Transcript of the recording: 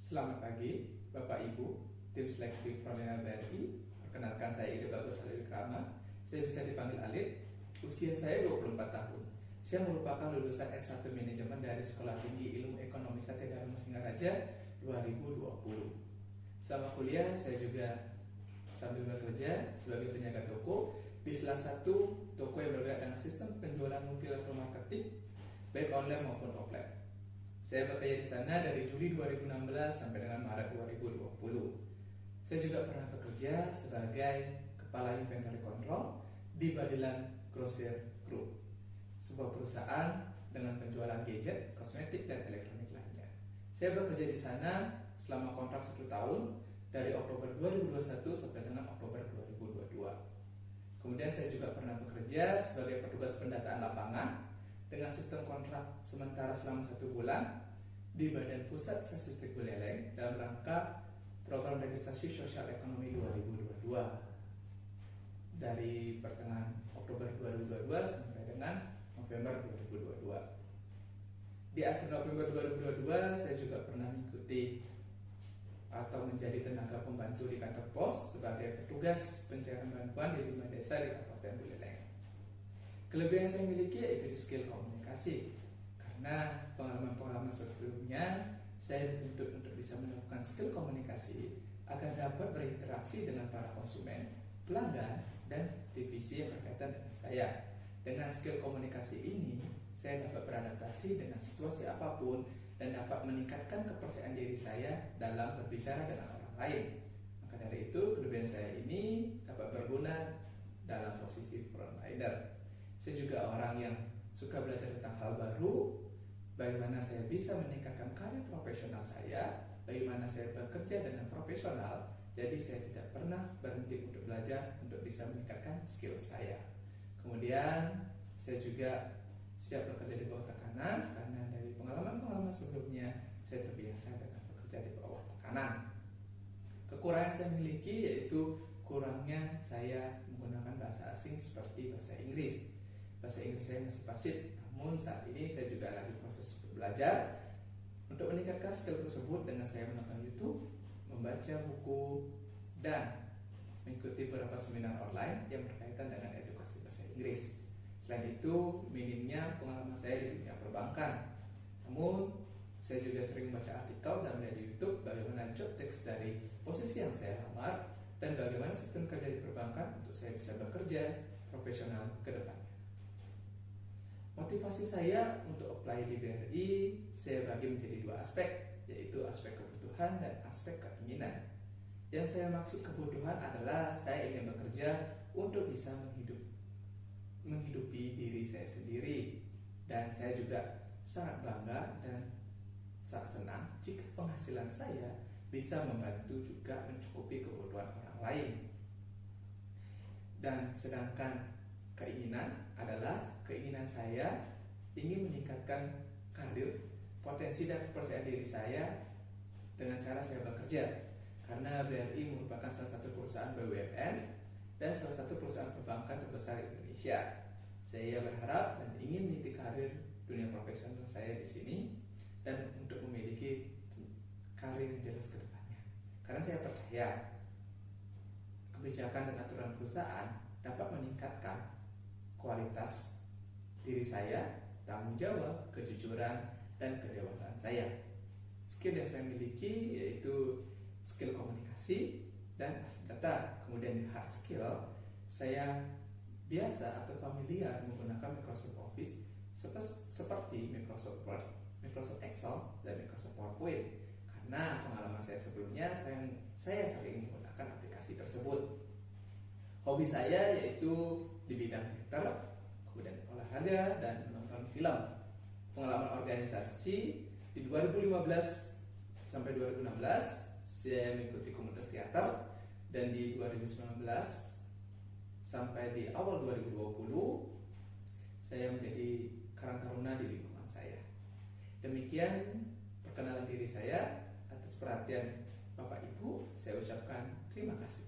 Selamat pagi, Bapak Ibu, tim seleksi Frontline BRI. Perkenalkan, saya Ide Bagus Alil Krama. Saya bisa dipanggil Alil. Usia saya 24 tahun. Saya merupakan lulusan S1 Manajemen dari Sekolah Tinggi Ilmu Ekonomi Satya Dharma Singaraja 2020. Selama kuliah, saya juga sambil bekerja sebagai penjaga toko di salah satu toko yang bergerak dengan sistem penjualan multi level marketing, baik online maupun offline. Saya bekerja di sana dari Juli 2016 sampai dengan Maret 2020. Saya juga pernah bekerja sebagai Kepala Inventory Control di Badilan Grosir Group, sebuah perusahaan dengan penjualan gadget, kosmetik, dan elektronik lainnya. Saya bekerja di sana selama kontrak 1 tahun dari Oktober 2021 sampai dengan Oktober 2022. Kemudian saya juga pernah bekerja sebagai petugas pendataan lapangan dengan sistem kontrak sementara selama 1 bulan di Badan Pusat Statistik Buleleng dalam rangka program registrasi sosial ekonomi 2022 dari pertengahan Oktober 2022 sampai dengan November 2022. Di akhir November 2022 saya juga pernah mengikuti atau menjadi tenaga pembantu di kantor pos sebagai petugas pencairan bantuan di 5 desa di Kabupaten Buleleng. Kelebihan yang saya miliki yaitu di skill komunikasi, karena pengalaman-pengalaman sebelumnya saya dituntut untuk bisa melakukan skill komunikasi agar dapat berinteraksi dengan para konsumen, pelanggan, dan divisi yang berkaitan dengan saya. Dengan skill komunikasi ini, saya dapat beradaptasi dengan situasi apapun dan dapat meningkatkan kepercayaan diri saya dalam berbicara dengan orang lain. Maka dari itu, kelebihan saya ini dapat berguna dalam posisi frontliner. Saya juga orang yang suka belajar tentang hal baru, bagaimana saya bisa meningkatkan karir profesional saya, bagaimana saya bekerja dengan profesional. Jadi saya tidak pernah berhenti untuk belajar untuk bisa meningkatkan skill saya. Kemudian saya juga siap bekerja di bawah tekanan, karena dari pengalaman-pengalaman sebelumnya saya terbiasa dengan bekerja di bawah tekanan. Kekurangan saya miliki yaitu kurangnya saya menggunakan bahasa asing seperti bahasa Inggris. Bahasa Inggris saya masih pasif, namun saat ini saya juga lagi proses untuk belajar. Untuk meningkatkan skill tersebut dengan saya menonton YouTube, membaca buku, dan mengikuti beberapa seminar online yang berkaitan dengan edukasi bahasa Inggris. Selain itu, minimnya pengalaman saya di dunia perbankan. Namun, saya juga sering membaca artikel dan melihat di YouTube bagaimana job desk dari posisi yang saya lamar dan bagaimana sistem kerja di perbankan untuk saya bisa bekerja profesional ke depannya. Motivasi saya untuk apply di BRI saya bagi menjadi 2 aspek, yaitu aspek kebutuhan dan aspek keinginan. Yang saya maksud kebutuhan adalah saya ingin bekerja untuk bisa menghidupi diri saya sendiri, dan saya juga sangat bangga dan sangat senang jika penghasilan saya bisa membantu juga mencukupi kebutuhan orang lain. Dan sedangkan keinginan adalah keinginan saya ingin meningkatkan karir, potensi dan kepercayaan diri saya dengan cara saya bekerja, karena BRI merupakan salah satu perusahaan BUMN dan salah satu perusahaan perbankan terbesar di Indonesia. Saya berharap dan ingin meniti karir dunia profesional saya di sini dan untuk memiliki karir yang jelas ke depannya. Karena saya percaya kebijakan dan aturan perusahaan dapat meningkatkan kualitas diri saya, tanggung jawab, kejujuran, dan kedewasaan saya. Skill yang saya miliki yaitu skill komunikasi dan aset data. Kemudian di hard skill, saya biasa atau familiar menggunakan Microsoft Office seperti Microsoft Word, Microsoft Excel, dan Microsoft PowerPoint. Karena pengalaman saya sebelumnya, saya sering menggunakan aplikasi tersebut. Hobi saya yaitu di bidang teater, kemudian olahraga, dan menonton film. Pengalaman organisasi di 2015 sampai 2016 saya mengikuti komunitas teater, dan di 2019 sampai di awal 2020 saya menjadi Karang Taruna di lingkungan saya. Demikian perkenalan diri saya. Atas perhatian Bapak Ibu, saya ucapkan terima kasih.